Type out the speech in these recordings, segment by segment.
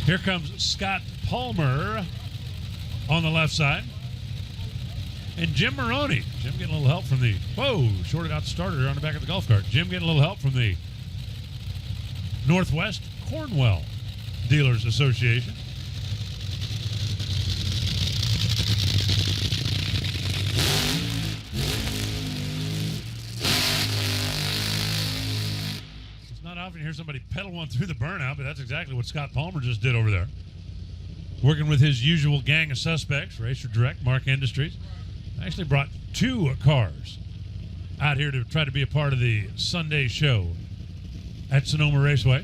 Here comes Scott Palmer on the left side. And Jim Maroney. Jim getting a little help from the... Whoa, shorted out the starter on the back of the golf cart. Jim getting a little help from the Northwest Cornwell Dealers Association. It's not often you hear somebody pedal one through the burnout, but that's exactly what Scott Palmer just did over there. Working with his usual gang of suspects, Racer Direct, Mark Industries. Actually brought 2 cars out here to try to be a part of the Sunday show at Sonoma Raceway.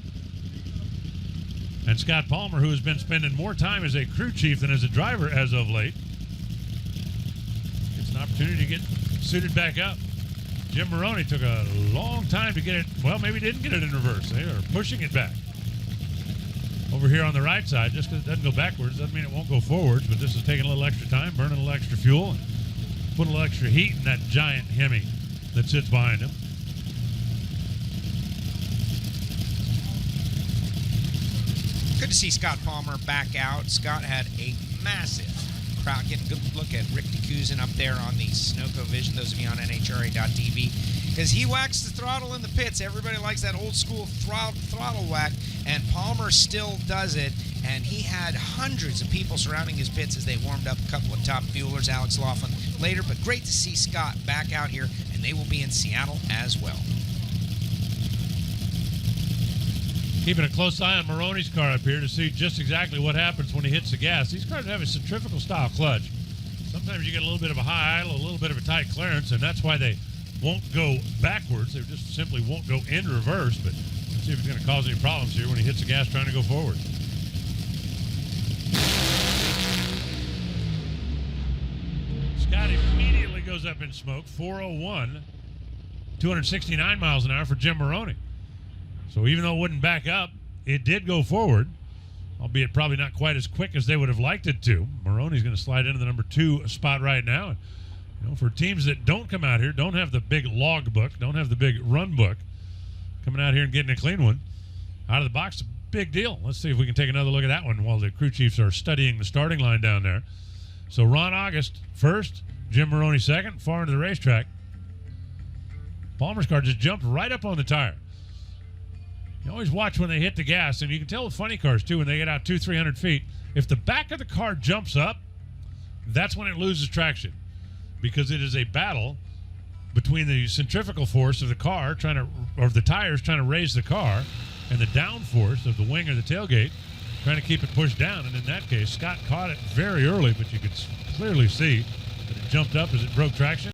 And Scott Palmer, who has been spending more time as a crew chief than as a driver as of late, gets an opportunity to get suited back up. Jim Maroney took a long time to get it. Well, maybe didn't get it in reverse. They are pushing it back. Over here on the right side, just because it doesn't go backwards doesn't mean it won't go forwards, but this is taking a little extra time, burning a little extra fuel, and putting a little extra heat in that giant Hemi that sits behind him. Good to see Scott Palmer back out. Scott had a massive crowd. Getting a good look at Rick DeCusin up there on the Sunoco Vision, those of you on NHRA.tv, because he whacks the throttle in the pits. Everybody likes that old school throttle whack, and Palmer still does it, and he had hundreds of people surrounding his pits as they warmed up. A couple of top fuelers, Alex Laughlin later, but great to see Scott back out here, and they will be in Seattle as well. Keeping a close eye on Maroney's car up here to see just exactly what happens when he hits the gas. These cars have a centrifugal style clutch. Sometimes you get a little bit of a high idle, a little bit of a tight clearance, and that's why they won't go backwards. They just simply won't go in reverse. But let's see if it's going to cause any problems here when he hits the gas trying to go forward. Scott immediately goes up in smoke. 401, 269 miles an hour for Jim Maroney. So even though it wouldn't back up, it did go forward, albeit probably not quite as quick as they would have liked it to. Maroney's going to slide into the number 2 spot right now. And, you know, for teams that don't come out here, don't have the big log book, don't have the big run book, coming out here and getting a clean one out of the box, a big deal. Let's see if we can take another look at that one while the crew chiefs are studying the starting line down there. So Ron August first, Jim Maroney second, far into the racetrack. Palmer's car just jumped right up on the tire. You always watch when they hit the gas, and you can tell with funny cars, too, when they get out 200-300 feet. If the back of the car jumps up, that's when it loses traction, because it is a battle between the centrifugal force of the car or the tires trying to raise the car and the downforce of the wing or the tailgate trying to keep it pushed down. And in that case, Scott caught it very early, but you could clearly see that it jumped up as it broke traction.